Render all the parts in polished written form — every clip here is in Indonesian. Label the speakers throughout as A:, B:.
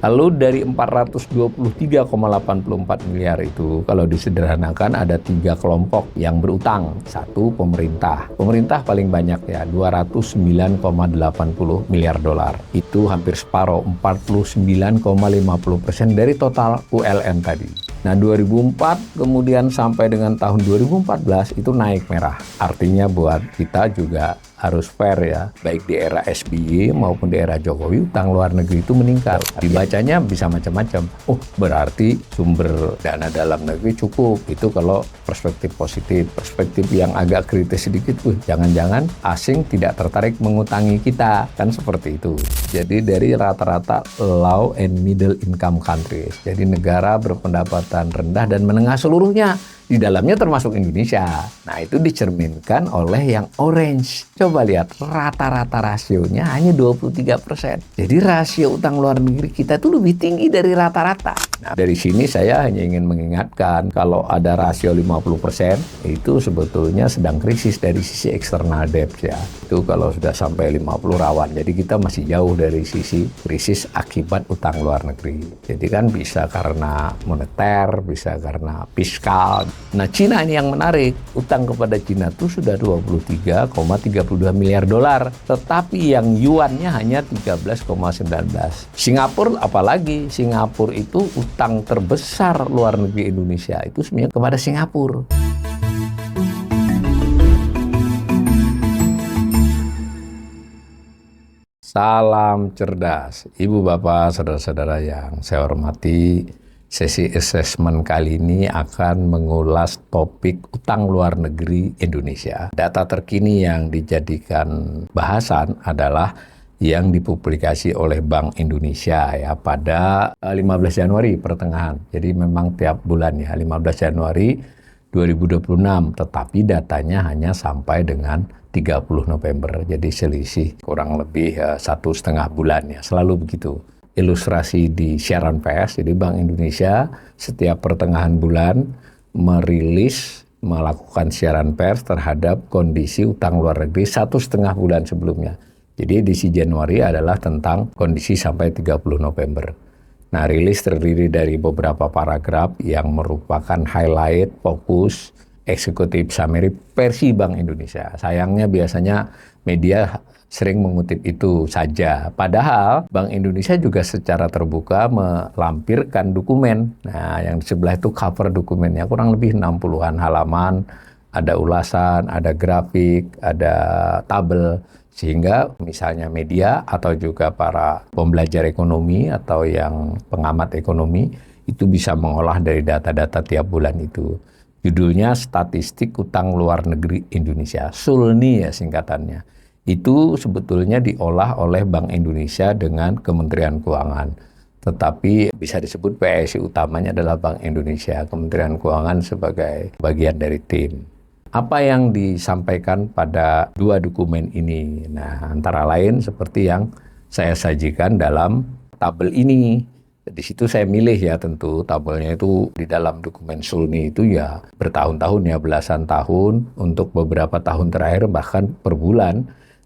A: Lalu dari 423,84 miliar itu, kalau disederhanakan ada 3 kelompok yang berutang. Satu, pemerintah. Pemerintah paling banyak ya, 209,80 miliar dolar. Itu hampir separuh, 49,50% dari total ULN tadi. Nah, 2004 kemudian sampai dengan tahun 2014 itu naik merah. Artinya buat kita juga harus fair ya, baik di era SBY maupun di era Jokowi, utang luar negeri itu meningkat. Dibacanya bisa macam-macam. Oh, berarti sumber dana dalam negeri cukup. Itu kalau perspektif positif. Perspektif yang agak kritis sedikit, jangan-jangan asing tidak tertarik mengutangi kita. Kan seperti itu. Jadi dari rata-rata low and middle income countries. Jadi negara berpendapatan rendah dan menengah seluruhnya. Di dalamnya termasuk Indonesia. Nah, itu dicerminkan oleh yang orange. Coba lihat, rata-rata rasionya hanya 23%. Jadi rasio utang luar negeri kita itu lebih tinggi dari rata-rata. Nah, dari sini saya hanya ingin mengingatkan, kalau ada rasio 50%, itu sebetulnya sedang krisis dari sisi external debt ya. Itu kalau sudah sampai 50 rawan. Jadi kita masih jauh dari sisi krisis akibat utang luar negeri. Jadi kan bisa karena moneter, bisa karena fiskal. Nah, Cina ini yang menarik. Utang kepada Cina itu sudah 23,32 miliar dolar. Tetapi yang yuannya hanya 13,19. Singapura apalagi? Singapura itu utang terbesar luar negeri Indonesia itu sebenarnya kepada Singapura. Salam cerdas. Ibu, bapak, saudara-saudara yang saya hormati. Sesi assessment kali ini akan mengulas topik utang luar negeri Indonesia. Data terkini yang dijadikan bahasan adalah yang dipublikasi oleh Bank Indonesia ya pada 15 Januari pertengahan. Jadi memang tiap bulan ya, 15 Januari 2026, tetapi datanya hanya sampai dengan 30 November. Jadi selisih kurang lebih 1,5 bulan ya, selalu begitu. Ilustrasi di siaran pers, jadi Bank Indonesia setiap pertengahan bulan melakukan siaran pers terhadap kondisi utang luar negeri 1,5 bulan sebelumnya. Jadi edisi Januari adalah tentang kondisi sampai 30 November. Nah, rilis terdiri dari beberapa paragraf yang merupakan highlight, fokus, eksekutif summary versi Bank Indonesia. Sayangnya biasanya media sering mengutip itu saja. Padahal Bank Indonesia juga secara terbuka melampirkan dokumen. Nah, yang di sebelah itu cover dokumennya, kurang lebih 60-an halaman. Ada ulasan, ada grafik, ada tabel. Sehingga misalnya media atau juga para pembelajar ekonomi atau yang pengamat ekonomi itu bisa mengolah dari data-data tiap bulan itu. Judulnya Statistik Utang Luar Negeri Indonesia. SULNI ya singkatannya. Itu sebetulnya diolah oleh Bank Indonesia dengan Kementerian Keuangan. Tetapi bisa disebut PSI utamanya adalah Bank Indonesia, Kementerian Keuangan sebagai bagian dari tim. Apa yang disampaikan pada dua dokumen ini? Nah, antara lain seperti yang saya sajikan dalam tabel ini. Di situ saya milih ya, tentu tabelnya itu di dalam dokumen SULNI itu ya bertahun-tahun ya, belasan tahun, untuk beberapa tahun terakhir bahkan per bulan.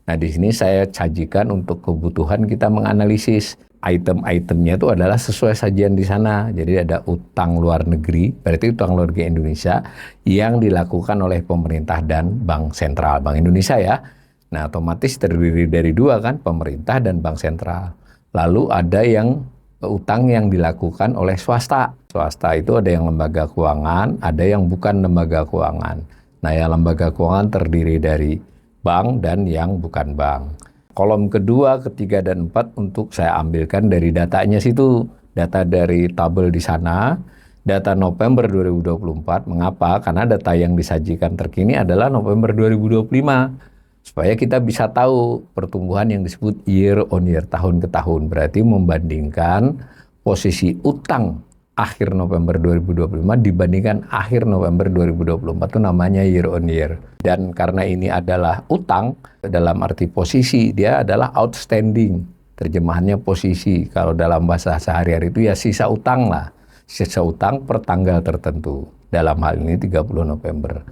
A: Nah, di sini saya sajikan untuk kebutuhan kita menganalisis item-itemnya itu adalah sesuai sajian di sana. Jadi ada utang luar negeri, berarti utang luar negeri Indonesia yang dilakukan oleh pemerintah dan Bank Sentral, Bank Indonesia ya. Nah, otomatis terdiri dari dua kan, pemerintah dan Bank Sentral. Lalu ada yang utang yang dilakukan oleh swasta. Swasta itu ada yang lembaga keuangan, ada yang bukan lembaga keuangan. Nah, yang lembaga keuangan terdiri dari bank dan yang bukan bank. Kolom kedua, ketiga, dan 4 untuk saya ambilkan dari datanya situ. Data dari tabel di sana, data November 2024. Mengapa? Karena data yang disajikan terkini adalah November 2025. Supaya kita bisa tahu pertumbuhan yang disebut year on year, tahun ke tahun. Berarti membandingkan posisi utang akhir November 2025 dibandingkan akhir November 2024, itu namanya year on year. Dan karena ini adalah utang, dalam arti posisi, dia adalah outstanding. Terjemahannya posisi. Kalau dalam bahasa sehari-hari itu ya sisa utang lah. Sisa utang per tanggal tertentu. Dalam hal ini 30 November.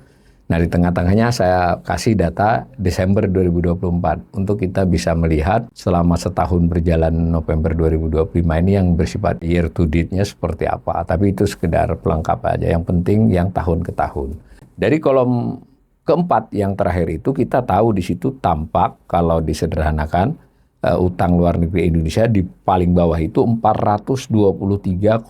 A: Nah, di tengah-tengahnya saya kasih data Desember 2024 untuk kita bisa melihat selama setahun berjalan November 2025 ini yang bersifat year to date-nya seperti apa. Tapi itu sekedar pelengkap aja. Yang penting yang tahun ke tahun. Dari kolom keempat yang terakhir itu kita tahu di situ tampak kalau disederhanakan utang luar negeri Indonesia di paling bawah itu 423,84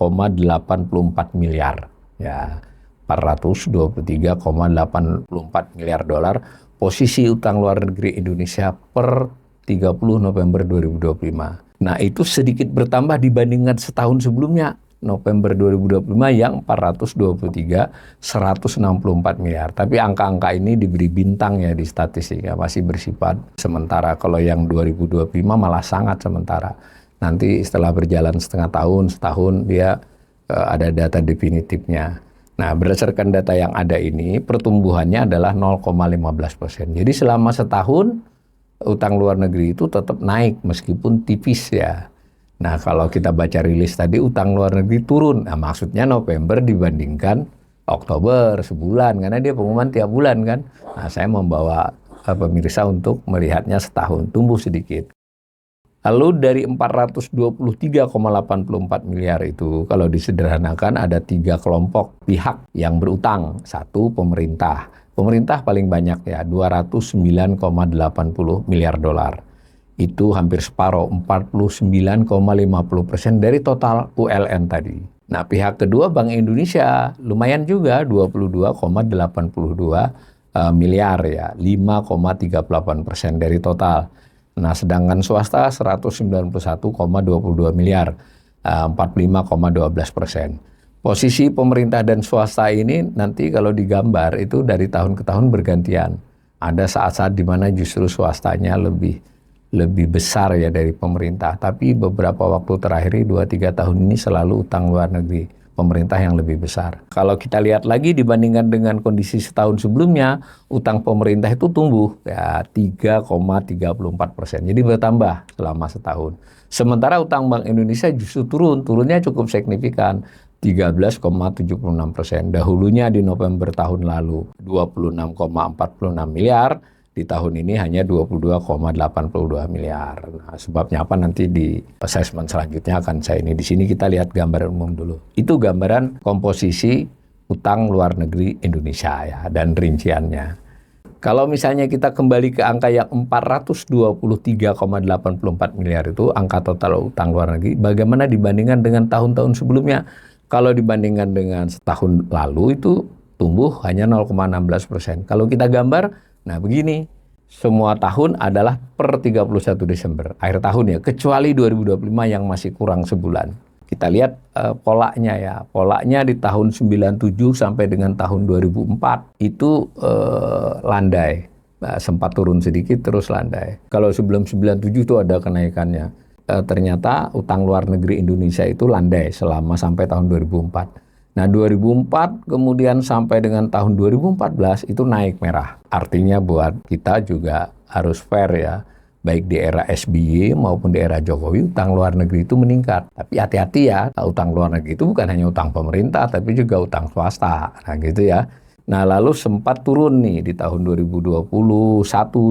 A: miliar. Ya. 423,84 miliar dolar posisi utang luar negeri Indonesia per 30 November 2025. Nah, itu sedikit bertambah dibandingkan setahun sebelumnya, November 2025 yang 164 miliar. Tapi angka-angka ini diberi bintang ya di statistik, ya, masih bersifat sementara. Kalau yang 2025 malah sangat sementara. Nanti setelah berjalan setahun dia ada data definitifnya. Nah, berdasarkan data yang ada ini, pertumbuhannya adalah 0,15%. Jadi selama setahun, utang luar negeri itu tetap naik meskipun tipis ya. Nah, kalau kita baca rilis tadi, utang luar negeri turun. Nah, maksudnya November dibandingkan Oktober sebulan, karena dia pengumuman tiap bulan kan. Nah, saya membawa pemirsa untuk melihatnya setahun, tumbuh sedikit. Lalu dari 423,84 miliar itu, kalau disederhanakan ada 3 kelompok pihak yang berutang. Satu, pemerintah. Pemerintah paling banyak ya, 209,80 miliar dolar. Itu hampir separuh, 49,50% dari total ULN tadi. Nah, pihak kedua Bank Indonesia lumayan juga, 22,82 miliar ya, 5,38% dari total. Nah, sedangkan swasta 191,22 miliar, 45,12%. Posisi pemerintah dan swasta ini nanti kalau digambar itu dari tahun ke tahun bergantian. Ada saat-saat di mana justru swastanya lebih besar ya dari pemerintah. Tapi beberapa waktu terakhir 2-3 tahun ini selalu utang luar negeri pemerintah yang lebih besar. Kalau kita lihat lagi dibandingkan dengan kondisi setahun sebelumnya, utang pemerintah itu tumbuh ya 3,34%. Jadi bertambah selama setahun. Sementara utang Bank Indonesia justru turunnya cukup signifikan, 13,76%. Dahulunya di November tahun lalu 26,46 miliar, di tahun ini hanya 22,82 miliar. Nah, sebabnya apa nanti di assessment selanjutnya akan saya ini. Di sini kita lihat gambaran umum dulu. Itu gambaran komposisi utang luar negeri Indonesia ya, dan rinciannya. Kalau misalnya kita kembali ke angka yang 423,84 miliar itu, angka total utang luar negeri, bagaimana dibandingkan dengan tahun-tahun sebelumnya? Kalau dibandingkan dengan setahun lalu itu tumbuh hanya 0,16%. Kalau kita gambar, nah begini, semua tahun adalah per 31 Desember, akhir tahun ya, kecuali 2025 yang masih kurang sebulan. Kita lihat polanya ya, polanya di tahun 97 sampai dengan tahun 2004 itu landai, sempat turun sedikit terus landai. Kalau sebelum 97 itu ada kenaikannya. Ternyata utang luar negeri Indonesia itu landai selama sampai tahun 2004. Nah, 2004 kemudian sampai dengan tahun 2014 itu naik merah. Artinya buat kita juga harus fair ya. Baik di era SBY maupun di era Jokowi, utang luar negeri itu meningkat. Tapi hati-hati ya, utang luar negeri itu bukan hanya utang pemerintah, tapi juga utang swasta. Nah gitu ya. Nah, lalu sempat turun nih di tahun 2021,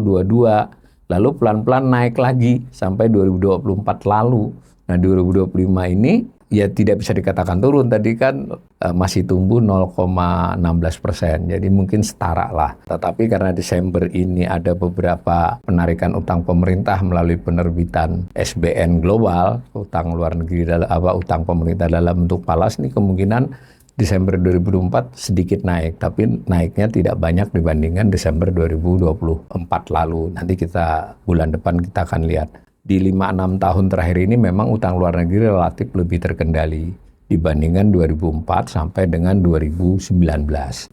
A: 22. Lalu pelan-pelan naik lagi sampai 2024 lalu. Nah, 2025 ini ya tidak bisa dikatakan turun, tadi kan masih tumbuh 0,16%, jadi mungkin setara lah. Tetapi karena Desember ini ada beberapa penarikan utang pemerintah melalui penerbitan SBN global, utang luar negeri utang pemerintah dalam bentuk falas, ini kemungkinan Desember 2024 sedikit naik, tapi naiknya tidak banyak dibandingkan Desember 2024 lalu. Nanti bulan depan kita akan lihat. Di 5-6 tahun terakhir ini memang utang luar negeri relatif lebih terkendali dibandingkan 2004 sampai dengan 2019.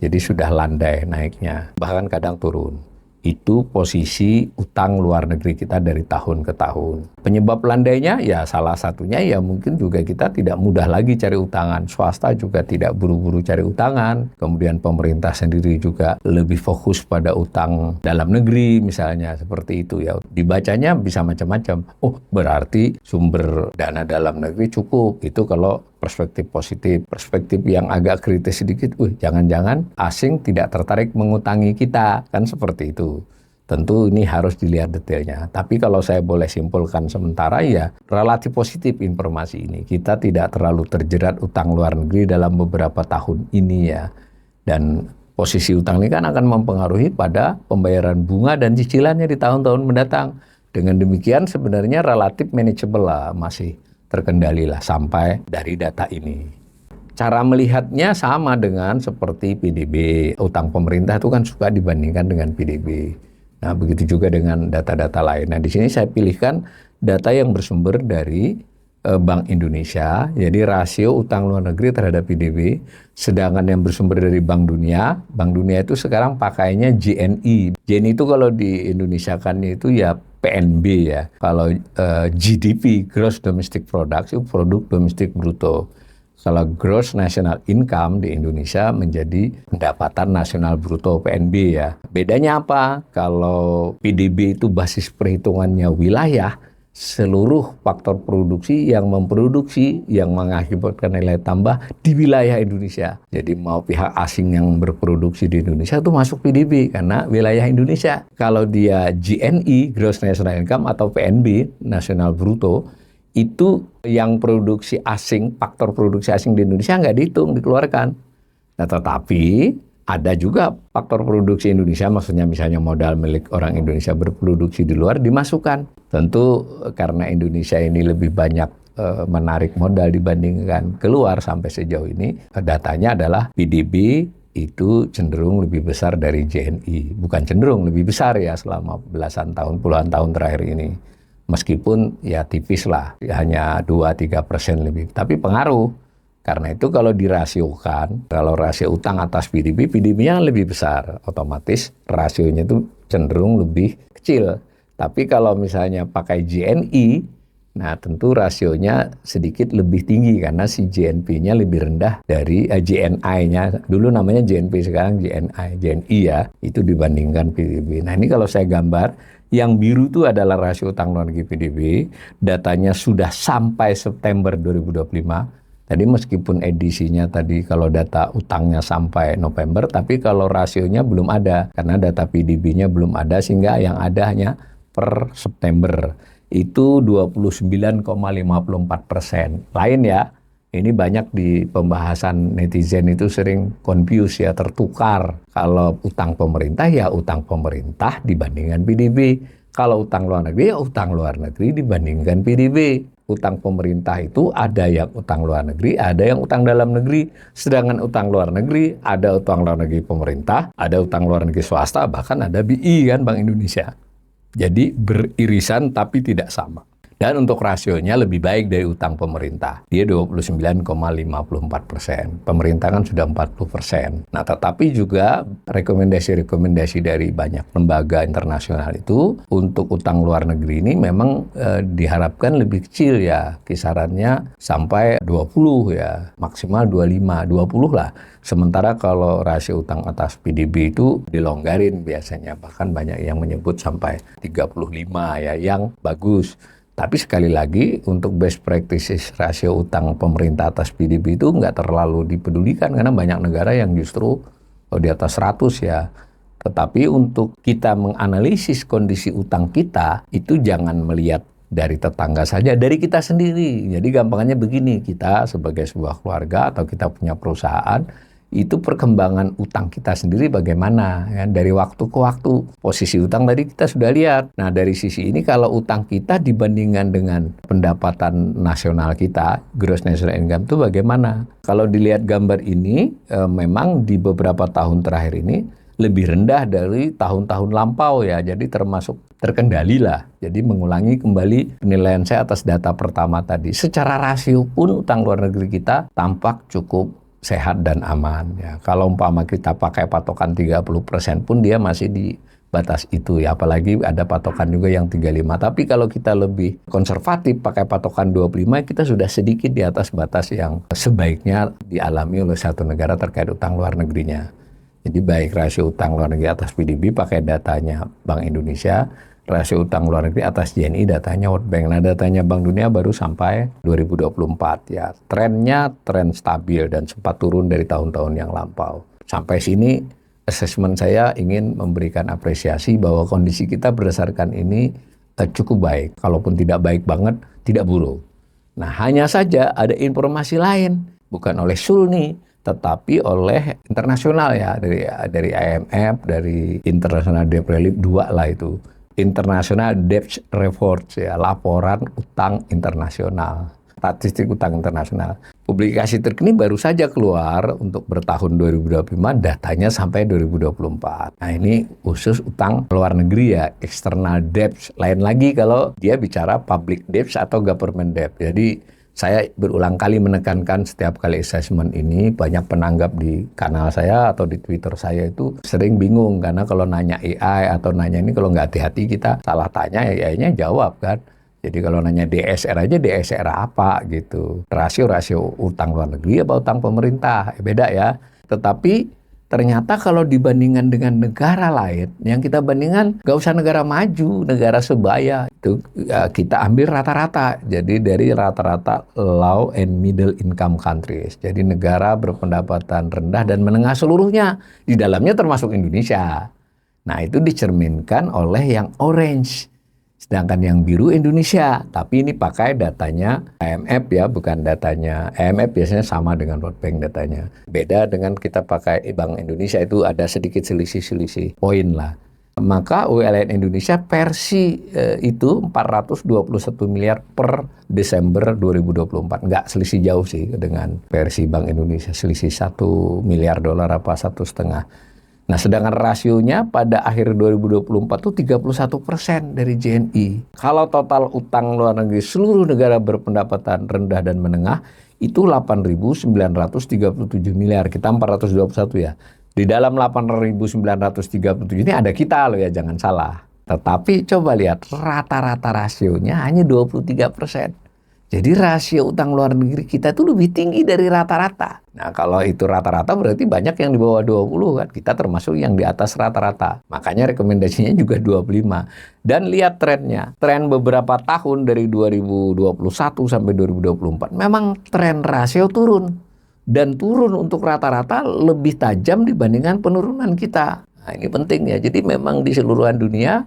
A: Jadi sudah landai naiknya, bahkan kadang turun. Itu posisi utang luar negeri kita dari tahun ke tahun. Penyebab landainya ya salah satunya ya mungkin juga kita tidak mudah lagi cari utangan. Swasta juga tidak buru-buru cari utangan. Kemudian pemerintah sendiri juga lebih fokus pada utang dalam negeri misalnya, seperti itu ya. Dibacanya bisa macam-macam. Oh, berarti sumber dana dalam negeri cukup. Itu kalau perspektif positif. Perspektif yang agak kritis sedikit, jangan-jangan asing tidak tertarik mengutangi kita, kan seperti itu. Tentu ini harus dilihat detailnya. Tapi kalau saya boleh simpulkan sementara ya relatif positif informasi ini. Kita tidak terlalu terjerat utang luar negeri dalam beberapa tahun ini ya. Dan posisi utang ini kan akan mempengaruhi pada pembayaran bunga dan cicilannya di tahun-tahun mendatang. Dengan demikian sebenarnya relatif manageable lah, masih terkendali lah sampai dari data ini. Cara melihatnya sama dengan seperti PDB. Utang pemerintah itu kan suka dibandingkan dengan PDB. Nah, begitu juga dengan data-data lain. Nah, di sini saya pilihkan data yang bersumber dari Bank Indonesia. Jadi rasio utang luar negeri terhadap PDB. Sedangkan yang bersumber dari Bank Dunia itu sekarang pakainya JNI. JNI itu kalau di Indonesia kan itu ya PNB ya. Kalau GDP, Gross Domestic Product, itu produk domestik bruto. Kalau Gross National Income di Indonesia menjadi pendapatan nasional bruto PNB ya. Bedanya apa? Kalau PDB itu basis perhitungannya wilayah, seluruh faktor produksi yang memproduksi yang mengakibatkan nilai tambah di wilayah Indonesia. Jadi mau pihak asing yang berproduksi di Indonesia itu masuk PDB karena wilayah Indonesia. Kalau dia GNI, Gross National Income atau PNB, nasional bruto, itu yang produksi asing, faktor produksi asing di Indonesia nggak dihitung, dikeluarkan. Nah, tetapi ada juga faktor produksi Indonesia, maksudnya misalnya modal milik orang Indonesia berproduksi di luar dimasukkan. Tentu karena Indonesia ini lebih banyak menarik modal dibandingkan keluar sampai sejauh ini, datanya adalah PDB itu cenderung lebih besar dari JNI. Bukan cenderung, lebih besar ya selama belasan tahun, puluhan tahun terakhir ini. Meskipun ya tipis lah, hanya 2-3% lebih. Tapi pengaruh. Karena itu kalau dirasiokan, kalau rasio utang atas PDB, PDB-nya lebih besar. Otomatis rasionya itu cenderung lebih kecil. Tapi kalau misalnya pakai JNI, nah tentu rasionya sedikit lebih tinggi karena si JNP-nya lebih rendah dari JNI-nya. Dulu namanya JNP, sekarang JNI ya, itu dibandingkan PDB. Nah ini kalau saya gambar, yang biru itu adalah rasio utang luar negeri PDB, datanya sudah sampai September 2025. Tadi meskipun edisinya tadi kalau data utangnya sampai November, tapi kalau rasionya belum ada, karena data PDB-nya belum ada, sehingga yang ada hanya per September. Itu 29,54%. Lain ya, ini banyak di pembahasan netizen itu sering confuse ya, tertukar. Kalau utang pemerintah ya utang pemerintah dibandingkan PDB. Kalau utang luar negeri ya utang luar negeri dibandingkan PDB. Utang pemerintah itu ada yang utang luar negeri, ada yang utang dalam negeri. Sedangkan utang luar negeri, ada utang luar negeri pemerintah, ada utang luar negeri swasta, bahkan ada BI kan Bank Indonesia. Jadi beririsan tapi tidak sama. Dan untuk rasionya lebih baik dari utang pemerintah. Dia 29,54%. Pemerintah kan sudah 40%. Nah, tetapi juga rekomendasi-rekomendasi dari banyak lembaga internasional itu untuk utang luar negeri ini memang diharapkan lebih kecil ya. Kisarannya sampai 20 ya. Maksimal 25, 20 lah. Sementara kalau rasio utang atas PDB itu dilonggarin biasanya. Bahkan banyak yang menyebut sampai 35 ya, yang bagus. Tapi sekali lagi untuk best practices rasio utang pemerintah atas PDB itu nggak terlalu dipedulikan karena banyak negara yang justru di atas 100 ya. Tetapi untuk kita menganalisis kondisi utang kita itu jangan melihat dari tetangga saja, dari kita sendiri. Jadi gampangnya begini, kita sebagai sebuah keluarga atau kita punya perusahaan, itu perkembangan utang kita sendiri bagaimana ya, dari waktu ke waktu. Posisi utang tadi kita sudah lihat. Nah dari sisi ini kalau utang kita dibandingkan dengan pendapatan nasional kita, gross national income itu bagaimana? Kalau dilihat gambar ini memang di beberapa tahun terakhir ini lebih rendah dari tahun-tahun lampau ya. Jadi termasuk terkendali lah. Jadi mengulangi kembali penilaian saya atas data pertama tadi. Secara rasio pun utang luar negeri kita tampak cukup sehat dan aman ya. Kalau umpama kita pakai patokan 30% pun dia masih di batas itu ya. Apalagi ada patokan juga yang 35. Tapi kalau kita lebih konservatif pakai patokan 25, kita sudah sedikit di atas batas yang sebaiknya dialami oleh satu negara terkait utang luar negerinya. Jadi baik rasio utang luar negeri atas PDB pakai datanya Bank Indonesia rasio utang luar negeri atas JNI datanya World Bank. Nah, datanya Bank Dunia baru sampai 2024 ya. Trennya tren stabil dan sempat turun dari tahun-tahun yang lampau. Sampai sini assessment saya ingin memberikan apresiasi bahwa kondisi kita berdasarkan ini cukup baik. Kalaupun tidak baik banget, tidak buruk. Nah, hanya saja ada informasi lain, bukan oleh Sulni, tetapi oleh internasional ya, dari IMF, dari International Debt Relief, dua lah itu. International Debt Report ya, laporan utang internasional, statistik utang internasional. Publikasi terkini baru saja keluar untuk bertahun 2025, datanya sampai 2024. Nah, ini khusus utang luar negeri ya, external debt. Lain lagi kalau dia bicara public debt atau government debt. Jadi saya berulang kali menekankan setiap kali assessment ini, banyak penanggap di kanal saya atau di Twitter saya itu sering bingung, karena kalau nanya AI atau nanya ini, kalau nggak hati-hati kita salah tanya, AI-nya jawab kan. Jadi kalau nanya DSR aja, DSR apa gitu. Rasio utang luar negeri apa utang pemerintah, beda ya. Tetapi ternyata kalau dibandingkan dengan negara lain, yang kita bandingkan nggak usah negara maju, negara sebaya. Itu kita ambil rata-rata. Jadi dari rata-rata low and middle income countries. Jadi negara berpendapatan rendah dan menengah seluruhnya. Di dalamnya termasuk Indonesia. Nah, itu dicerminkan oleh yang orange. Sedangkan yang biru Indonesia, tapi ini pakai datanya IMF ya, bukan datanya IMF, biasanya sama dengan World Bank datanya. Beda dengan kita pakai Bank Indonesia, itu ada sedikit selisih poin lah. Maka ULN Indonesia versi itu 421 miliar per Desember 2024. Nggak selisih jauh sih dengan versi Bank Indonesia, selisih 1 miliar dolar apa 1,5. Nah, sedangkan rasionya pada akhir 2024 itu 31% dari JNI. Kalau total utang luar negeri seluruh negara berpendapatan rendah dan menengah itu 8.937 miliar. Kita 421 ya. Di dalam 8.937 ini ada kita loh ya, jangan salah. Tetapi coba lihat rata-rata rasionya hanya 23%. Jadi rasio utang luar negeri kita itu lebih tinggi dari rata-rata. Nah, kalau itu rata-rata berarti banyak yang di bawah 20 kan. Kita termasuk yang di atas rata-rata. Makanya rekomendasinya juga 25. Dan lihat trennya. Tren beberapa tahun dari 2021 sampai 2024 memang tren rasio turun. Dan turun untuk rata-rata lebih tajam dibandingkan penurunan kita. Nah, ini penting ya. Jadi memang di seluruh dunia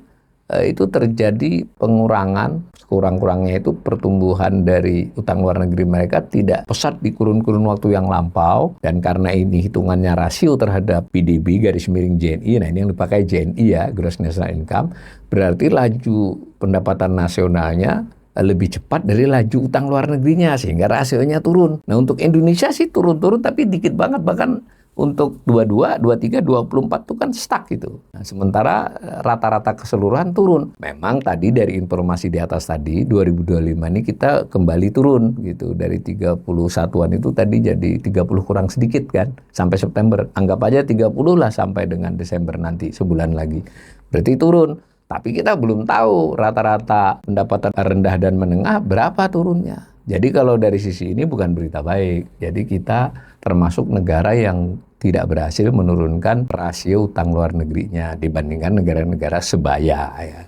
A: itu terjadi pengurangan, sekurang-kurangnya itu pertumbuhan dari utang luar negeri mereka tidak pesat di kurun-kurun waktu yang lampau, dan karena ini hitungannya rasio terhadap PDB garis miring JNI, nah ini yang dipakai JNI ya, Gross National Income, berarti laju pendapatan nasionalnya lebih cepat dari laju utang luar negerinya, sehingga rasionya turun. Nah, untuk Indonesia sih turun-turun tapi dikit banget, bahkan untuk 22, 23, 24 itu kan stuck gitu. Nah, sementara rata-rata keseluruhan turun. Memang tadi dari informasi di atas tadi, 2025 ini kita kembali turun gitu. Dari 31-an itu tadi jadi 30 kurang sedikit kan, sampai September. Anggap aja 30 lah sampai dengan Desember nanti, sebulan lagi. Berarti turun. Tapi kita belum tahu rata-rata pendapatan rendah dan menengah berapa turunnya. Jadi kalau dari sisi ini bukan berita baik. Jadi kita termasuk negara yang tidak berhasil menurunkan rasio utang luar negerinya dibandingkan negara-negara sebaya ya.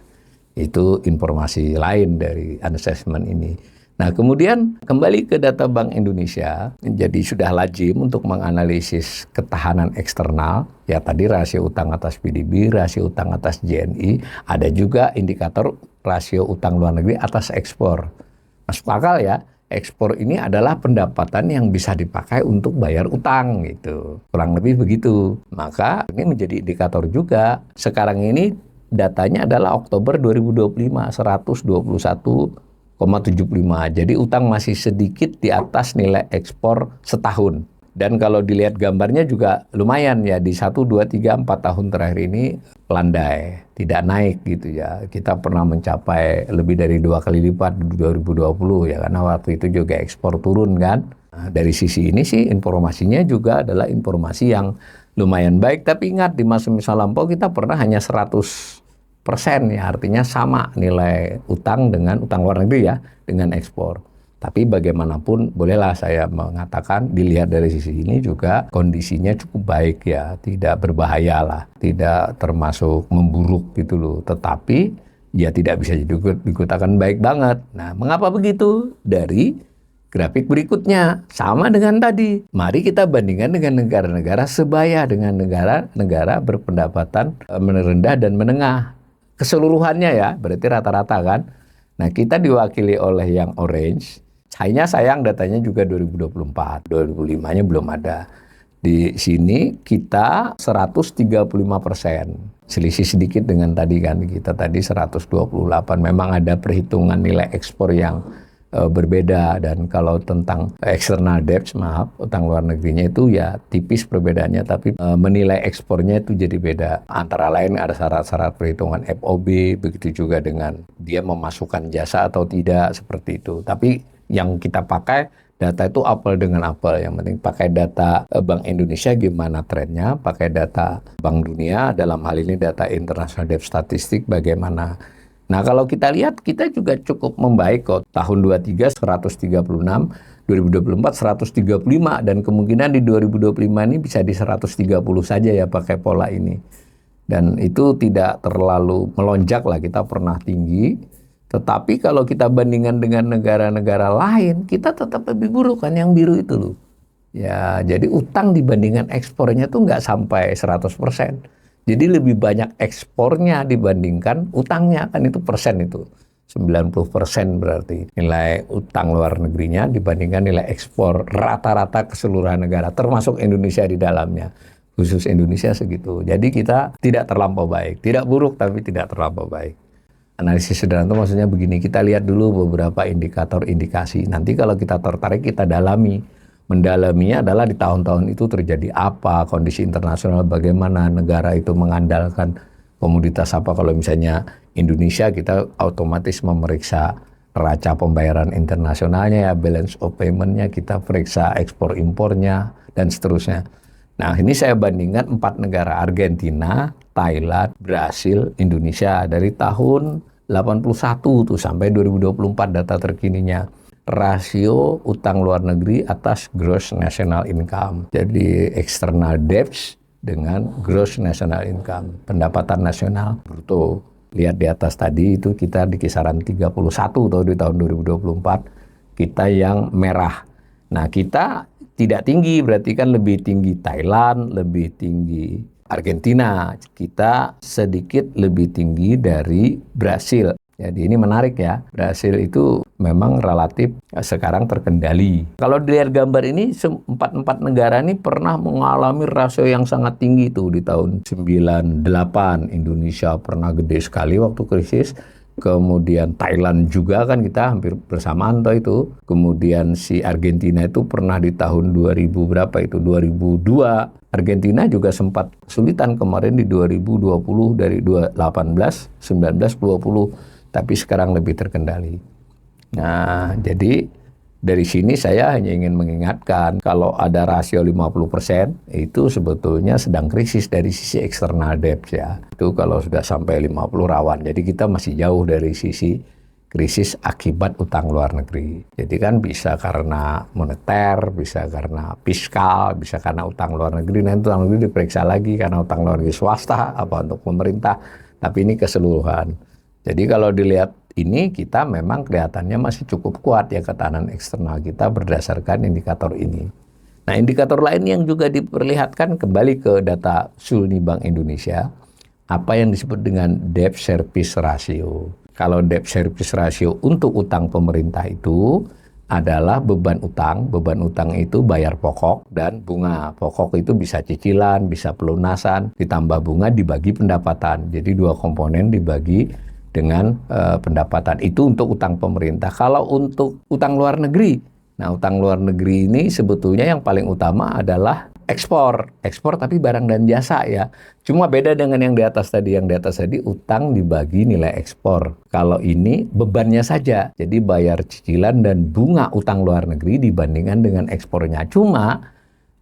A: Itu informasi lain dari assessment ini. Nah, kemudian kembali ke data Bank Indonesia, jadi sudah lazim untuk menganalisis ketahanan eksternal, ya tadi rasio utang atas PDB, rasio utang atas JNI, ada juga indikator rasio utang luar negeri atas ekspor. Masuk akal ya, ekspor ini adalah pendapatan yang bisa dipakai untuk bayar utang gitu, kurang lebih begitu. Maka ini menjadi indikator juga. Sekarang ini datanya adalah Oktober 2025, 121,75. Jadi utang masih sedikit di atas nilai ekspor setahun. Dan kalau dilihat gambarnya juga lumayan ya, di 1, 2, 3, 4 tahun terakhir ini landai, tidak naik gitu ya. Kita pernah mencapai lebih dari 2 kali lipat di 2020 ya, karena waktu itu juga ekspor turun kan. Nah, dari sisi ini sih informasinya juga adalah informasi yang lumayan baik. Tapi ingat, di masa lampau kita pernah hanya 100% ya, artinya sama nilai utang dengan utang luar negeri ya, dengan ekspor. Tapi bagaimanapun bolehlah saya mengatakan dilihat dari sisi ini juga kondisinya cukup baik ya, tidak berbahaya lah, tidak termasuk memburuk gitu loh. Tetapi ya tidak bisa dikatakan baik banget. Nah, mengapa begitu? Dari grafik berikutnya, sama dengan tadi. Mari kita bandingkan dengan negara-negara sebaya, dengan negara-negara berpendapatan rendah dan menengah. Keseluruhannya ya, berarti rata-rata kan. Nah, kita diwakili oleh yang orange. China sayang datanya juga 2024, 2005-nya belum ada. Di sini kita 135%. Selisih sedikit dengan tadi kan, kita tadi 128. Memang ada perhitungan nilai ekspor yang berbeda, dan kalau tentang external debt, utang luar negerinya itu ya tipis perbedaannya, tapi menilai ekspornya itu jadi beda. Antara lain ada syarat-syarat perhitungan FOB, begitu juga dengan dia memasukkan jasa atau tidak, seperti itu. Tapi yang kita pakai data itu apel dengan apel, yang penting pakai data Bank Indonesia gimana trennya, pakai data Bank Dunia, dalam hal ini data International Debt Statistic bagaimana. Nah, kalau kita lihat, kita juga cukup membaik kok. Tahun 23 136, 2024 135, dan kemungkinan di 2025 ini bisa di 130 saja ya pakai pola ini. Dan itu tidak terlalu melonjak lah, kita pernah tinggi. Tetapi kalau kita bandingkan dengan negara-negara lain, kita tetap lebih buruk kan, yang biru itu loh. Ya, jadi utang dibandingkan ekspornya tuh nggak sampai 100%. Jadi lebih banyak ekspornya dibandingkan utangnya, kan itu persen itu. 90% berarti nilai utang luar negerinya dibandingkan nilai ekspor rata-rata keseluruhan negara, termasuk Indonesia di dalamnya. Khusus Indonesia segitu. Jadi kita tidak terlampau baik. Tidak buruk, tapi tidak terlampau baik. Analisis sederhana itu maksudnya begini, kita lihat dulu beberapa indikator indikasi. Nanti kalau kita tertarik, kita dalami. Mendalaminya adalah di tahun-tahun itu terjadi apa, kondisi internasional bagaimana, negara itu mengandalkan komoditas apa. Kalau misalnya Indonesia, kita otomatis memeriksa neraca pembayaran internasionalnya ya, balance of payment-nya, kita periksa ekspor impornya, dan seterusnya. Nah, ini saya bandingkan 4 negara, Argentina, Thailand, Brasil, Indonesia, dari tahun 81 tuh sampai 2024 data terkininya. Rasio utang luar negeri atas gross national income. Jadi external debts dengan gross national income, pendapatan nasional bruto. Lihat di atas tadi itu kita di kisaran 31 di tahun 2024, kita yang merah. Nah, kita tidak tinggi, berarti kan lebih tinggi Thailand, lebih tinggi Argentina. Kita sedikit lebih tinggi dari Brasil. Jadi ini menarik ya, Brasil itu memang relatif sekarang terkendali. Kalau dilihat gambar ini, 4 negara ini pernah mengalami rasio yang sangat tinggi tuh di tahun 98. Indonesia pernah gede sekali waktu krisis. Kemudian Thailand juga kan kita hampir bersamaan toh itu. Kemudian si Argentina itu pernah di tahun 2000 berapa itu, 2002. Argentina juga sempat kesulitan kemarin di 2020 dari 18, 19, 20. Tapi sekarang lebih terkendali. Nah, jadi dari sini saya hanya ingin mengingatkan, kalau ada rasio 50%, itu sebetulnya sedang krisis dari sisi external debt ya. Itu kalau sudah sampai 50 rawan. Jadi kita masih jauh dari sisi krisis akibat utang luar negeri. Jadi kan bisa karena moneter, bisa karena fiskal, bisa karena utang luar negeri. Nanti utang luar negeri diperiksa lagi karena utang luar negeri swasta, apa untuk pemerintah. Tapi ini keseluruhan. Jadi kalau dilihat ini, kita memang kelihatannya masih cukup kuat ya ketahanan eksternal kita berdasarkan indikator ini. Nah, indikator lain yang juga diperlihatkan kembali ke data SULNI Bank Indonesia, apa yang disebut dengan debt service ratio. Kalau debt service ratio untuk utang pemerintah itu adalah beban utang. Beban utang itu bayar pokok dan bunga. Pokok itu bisa cicilan, bisa pelunasan, ditambah bunga dibagi pendapatan. Jadi 2 komponen dibagi dengan pendapatan itu untuk utang pemerintah. Kalau untuk utang luar negeri, nah utang luar negeri ini sebetulnya yang paling utama adalah ekspor tapi barang dan jasa ya. Cuma beda dengan yang di atas tadi. Yang di atas tadi utang dibagi nilai ekspor. Kalau ini bebannya saja. Jadi bayar cicilan dan bunga utang luar negeri dibandingkan dengan ekspornya. Cuma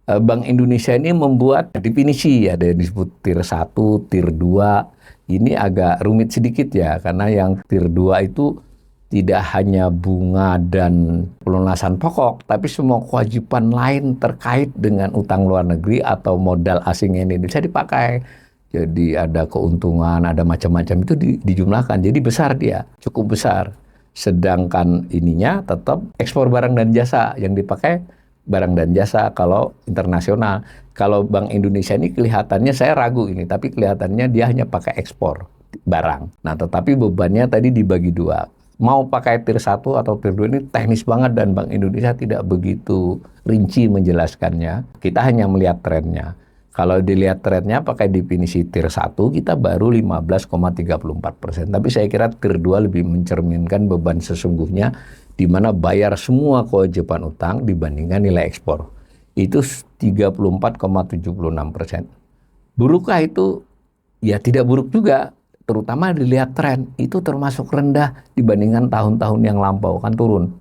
A: Bank Indonesia ini membuat definisi, ada yang disebut tier 1, tier 2. Ini agak rumit sedikit ya, karena yang tier 2 itu tidak hanya bunga dan pelunasan pokok, tapi semua kewajiban lain terkait dengan utang luar negeri atau modal asing ini bisa dipakai. Jadi ada keuntungan, ada macam-macam itu dijumlahkan. Jadi besar dia, cukup besar. Sedangkan ininya tetap ekspor barang dan jasa yang dipakai barang dan jasa kalau internasional. Kalau Bank Indonesia ini kelihatannya, saya ragu ini, tapi kelihatannya dia hanya pakai ekspor barang. Nah, tetapi bebannya tadi dibagi dua. Mau pakai tier 1 atau tier 2 ini teknis banget dan Bank Indonesia tidak begitu rinci menjelaskannya. Kita hanya melihat trennya. Kalau dilihat trennya pakai definisi tier 1 kita baru 15,34%. Tapi saya kira tier 2 lebih mencerminkan beban sesungguhnya di mana bayar semua kewajiban utang dibandingkan nilai ekspor. Itu 34,76%. Burukkah itu? Ya tidak buruk juga. Terutama dilihat tren, itu termasuk rendah dibandingkan tahun-tahun yang lampau, kan turun.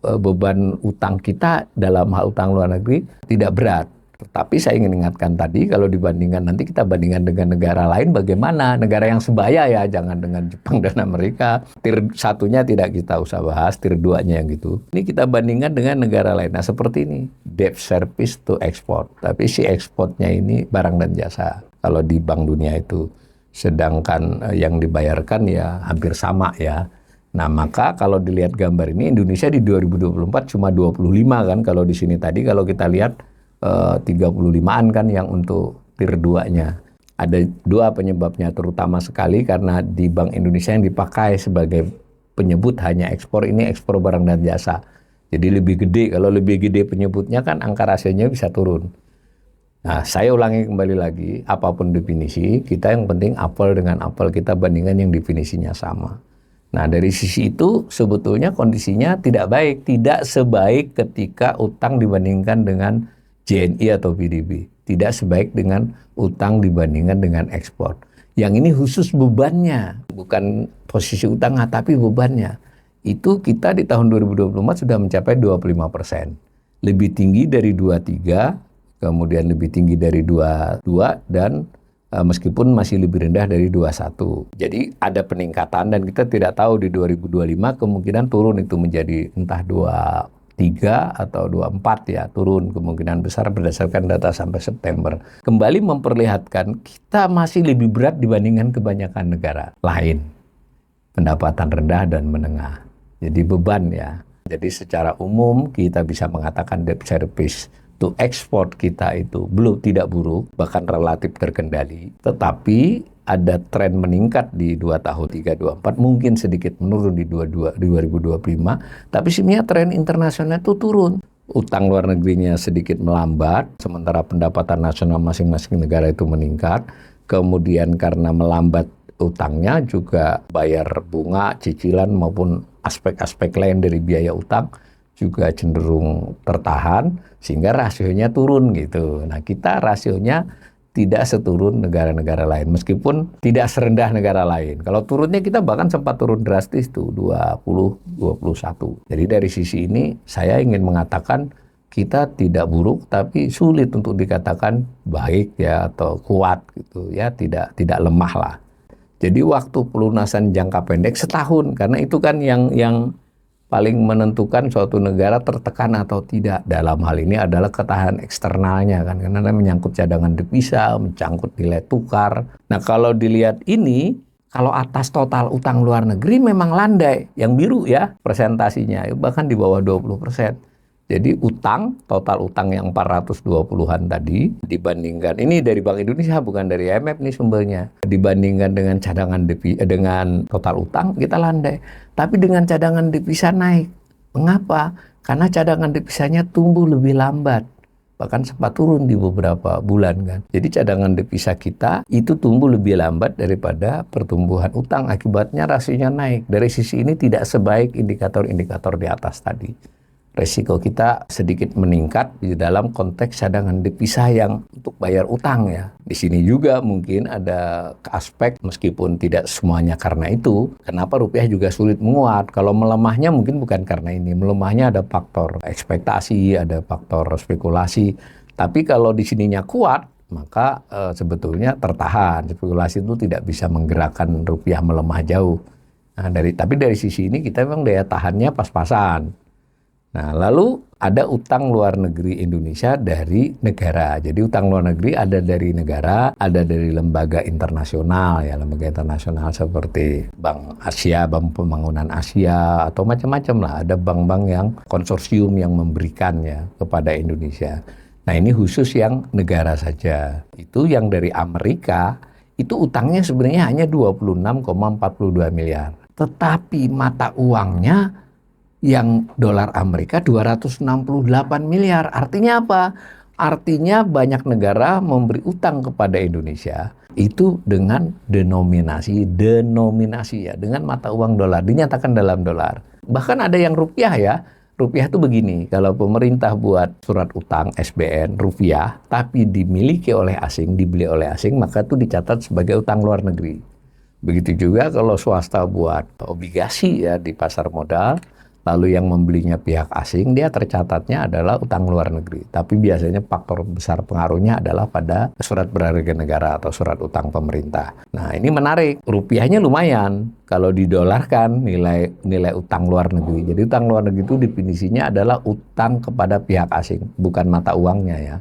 A: Beban utang kita dalam hal utang luar negeri tidak berat. Tetapi saya ingin ingatkan tadi, kalau dibandingkan nanti kita bandingkan dengan negara lain bagaimana? Negara yang sebaya ya, jangan dengan Jepang dan Amerika. Tier 1-nya tidak kita usah bahas, tier 2-nya yang gitu. Ini kita bandingkan dengan negara lain. Nah seperti ini, debt service to export. Tapi si ekspornya ini barang dan jasa. Kalau di Bank Dunia itu. Sedangkan yang dibayarkan ya hampir sama ya. Nah maka kalau dilihat gambar ini, Indonesia di 2024 cuma 25 kan. Kalau di sini tadi kalau kita lihat 35-an kan yang untuk tier 2-nya. Ada dua penyebabnya terutama sekali karena di Bank Indonesia yang dipakai sebagai penyebut hanya ekspor, ini ekspor barang dan jasa. Jadi lebih gede, kalau lebih gede penyebutnya kan angka rasionya bisa turun. Nah saya ulangi kembali lagi, apapun definisi, kita yang penting apel dengan apel kita bandingkan yang definisinya sama. Nah dari sisi itu sebetulnya kondisinya tidak baik, tidak sebaik ketika utang dibandingkan dengan JNI atau PDB. Tidak sebaik dengan utang dibandingkan dengan ekspor. Yang ini khusus bebannya, bukan posisi utang, tapi bebannya. Itu kita di tahun 2024 sudah mencapai 25%. Lebih tinggi dari 23, kemudian lebih tinggi dari 22, dan meskipun masih lebih rendah dari 21. Jadi ada peningkatan dan kita tidak tahu di 2025 kemungkinan turun itu menjadi entah 23 atau 24 ya, turun kemungkinan besar berdasarkan data sampai September. Kembali memperlihatkan kita masih lebih berat dibandingkan kebanyakan negara lain. Pendapatan rendah dan menengah. Jadi beban ya. Jadi secara umum kita bisa mengatakan debt service to export kita itu belum tidak buruk, bahkan relatif terkendali. Tetapi ada tren meningkat di 2 tahun 324, mungkin sedikit menurun di 2025, tapi sebenarnya tren internasional itu turun. Utang luar negerinya sedikit melambat, sementara pendapatan nasional masing-masing negara itu meningkat. Kemudian karena melambat utangnya juga bayar bunga, cicilan maupun aspek-aspek lain dari biaya utang juga cenderung tertahan, sehingga rasionya turun gitu. Nah kita rasionya tidak seturun negara-negara lain, meskipun tidak serendah negara lain. Kalau turunnya kita bahkan sempat turun drastis tuh 20-21. Jadi dari sisi ini saya ingin mengatakan kita tidak buruk, tapi sulit untuk dikatakan baik ya atau kuat gitu ya, tidak lemah lah. Jadi waktu pelunasan jangka pendek setahun, karena itu kan yang paling menentukan suatu negara tertekan atau tidak dalam hal ini adalah ketahanan eksternalnya kan, karena menyangkut cadangan devisa, menyangkut nilai tukar. Nah kalau dilihat ini, kalau atas total utang luar negeri memang landai, yang biru ya presentasinya, bahkan di bawah 20%. Jadi utang, total utang yang 420-an tadi dibandingkan, ini dari Bank Indonesia bukan dari IMF nih sumbernya, dibandingkan dengan cadangan devisa, dengan total utang kita landai. Tapi dengan cadangan devisa naik. Mengapa? Karena cadangan devisanya tumbuh lebih lambat. Bahkan sempat turun di beberapa bulan kan. Jadi cadangan devisa kita itu tumbuh lebih lambat daripada pertumbuhan utang. Akibatnya rasionya naik. Dari sisi ini tidak sebaik indikator-indikator di atas tadi. Resiko kita sedikit meningkat di dalam konteks cadangan devisa yang untuk bayar utang ya. Di sini juga mungkin ada aspek, meskipun tidak semuanya karena itu, kenapa rupiah juga sulit menguat. Kalau melemahnya mungkin bukan karena ini, melemahnya ada faktor ekspektasi, ada faktor spekulasi. Tapi kalau di sininya kuat, maka sebetulnya tertahan. Spekulasi itu tidak bisa menggerakkan rupiah melemah jauh. Nah, tapi dari sisi ini kita memang daya tahannya pas-pasan. Nah, lalu ada utang luar negeri Indonesia dari negara. Jadi utang luar negeri ada dari negara, ada dari lembaga internasional ya, lembaga internasional seperti Bank Asia, Bank Pembangunan Asia atau macam-macam lah. Ada bank-bank yang konsorsium yang memberikannya kepada Indonesia. Nah, ini khusus yang negara saja. Itu yang dari Amerika itu utangnya sebenarnya hanya 26,42 miliar. Tetapi mata uangnya yang dolar Amerika 268 miliar. Artinya apa? Artinya banyak negara memberi utang kepada Indonesia itu dengan denominasi ya, dengan mata uang dolar, dinyatakan dalam dolar. Bahkan ada yang rupiah ya. Rupiah itu begini, kalau pemerintah buat surat utang SBN rupiah, tapi dimiliki oleh asing, dibeli oleh asing, maka itu dicatat sebagai utang luar negeri. Begitu juga kalau swasta buat obligasi ya di pasar modal, lalu yang membelinya pihak asing, dia tercatatnya adalah utang luar negeri. Tapi biasanya faktor besar pengaruhnya adalah pada surat berharga negara atau surat utang pemerintah. Nah, ini menarik. Rupiahnya lumayan kalau didolarkan nilai utang luar negeri. Jadi utang luar negeri itu definisinya adalah utang kepada pihak asing, bukan mata uangnya ya.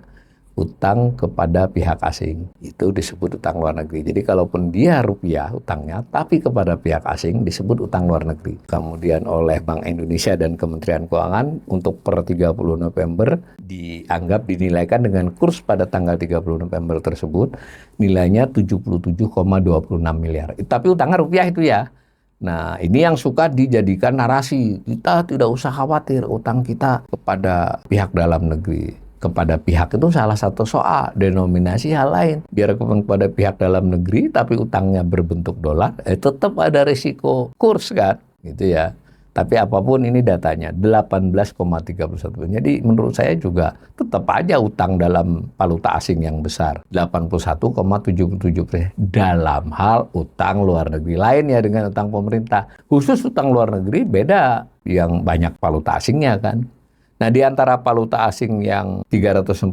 A: Utang kepada pihak asing itu disebut utang luar negeri. Jadi kalaupun dia rupiah utangnya tapi kepada pihak asing disebut utang luar negeri. Kemudian oleh Bank Indonesia dan Kementerian Keuangan untuk per 30 November dinilaikan dengan kurs pada tanggal 30 November tersebut nilainya 77,26 miliar. Tapi utangnya rupiah itu ya. Nah, ini yang suka dijadikan narasi. Kita tidak usah khawatir utang kita kepada pihak dalam negeri. Kepada pihak itu salah satu soal, denominasi hal lain. Biar kepada pihak dalam negeri tapi utangnya berbentuk dolar, tetap ada risiko kurs kan, gitu ya. Tapi apapun ini datanya 18,31. Jadi menurut saya juga tetap aja utang dalam valuta asing yang besar 81,77% dalam hal utang luar negeri. Lain ya dengan utang pemerintah. Khusus utang luar negeri beda, yang banyak valuta asingnya kan. Nah, di antara valuta asing yang 346,58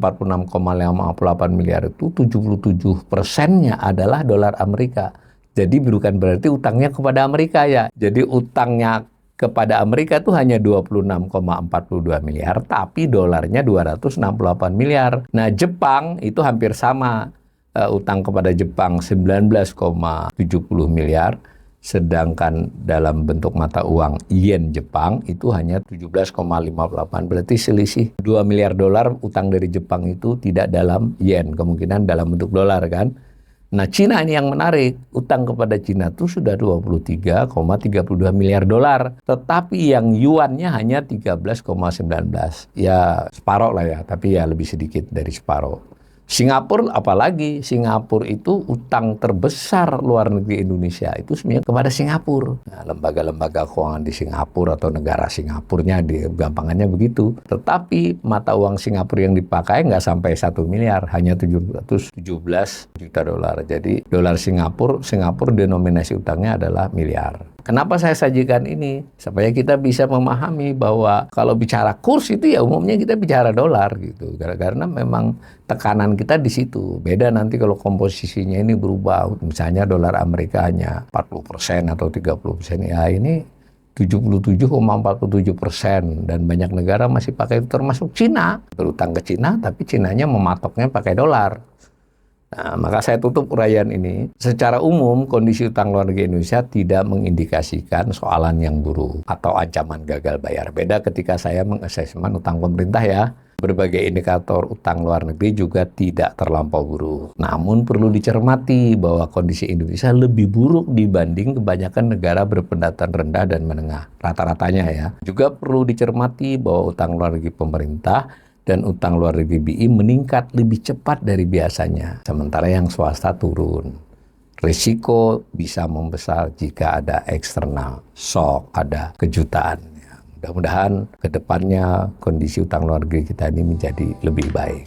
A: miliar itu 77%-nya adalah dolar Amerika. Jadi bukan berarti utangnya kepada Amerika ya. Jadi utangnya kepada Amerika itu hanya 26,42 miliar, tapi dolarnya 268 miliar. Nah, Jepang itu hampir sama. Utang kepada Jepang 19,70 miliar. Sedangkan dalam bentuk mata uang yen Jepang itu hanya 17,58. Berarti selisih 2 miliar dolar utang dari Jepang itu tidak dalam yen, kemungkinan dalam bentuk dolar kan. Nah, Cina ini yang menarik. Utang kepada Cina itu sudah 23,32 miliar dolar. Tetapi yang yuannya hanya 13,19. Ya separuh lah ya, tapi ya lebih sedikit dari separuh. Singapura apalagi, Singapura itu utang terbesar luar negeri Indonesia itu sebenarnya kepada Singapura. Nah, lembaga-lembaga keuangan di Singapura atau negara Singapurnya gampangannya begitu. Tetapi mata uang Singapura yang dipakai nggak sampai 1 miliar, hanya 717 juta dolar. Jadi dolar Singapura denominasi utangnya adalah miliar. Kenapa saya sajikan ini? Supaya kita bisa memahami bahwa kalau bicara kurs itu ya umumnya kita bicara dolar gitu. Karena memang tekanan kita di situ. Beda nanti kalau komposisinya ini berubah. Misalnya dolar Amerika hanya 40% atau 30%. Ya ini 77,47% dan banyak negara masih pakai itu, termasuk Cina. Berutang ke Cina tapi Cinanya mematoknya pakai dolar. Nah, maka saya tutup uraian ini. Secara umum, kondisi utang luar negeri Indonesia tidak mengindikasikan soalan yang buruk atau ancaman gagal bayar. Beda ketika saya mengasesmen utang pemerintah ya. Berbagai indikator utang luar negeri juga tidak terlampau buruk. Namun perlu dicermati bahwa kondisi Indonesia lebih buruk dibanding kebanyakan negara berpendapatan rendah dan menengah. Rata-ratanya ya. Juga perlu dicermati bahwa utang luar negeri pemerintah dan utang luar negeri BI meningkat lebih cepat dari biasanya, sementara yang swasta turun. Risiko bisa membesar jika ada eksternal, shock, ada kejutan. Mudah-mudahan ke depannya kondisi utang luar negeri kita ini menjadi lebih baik.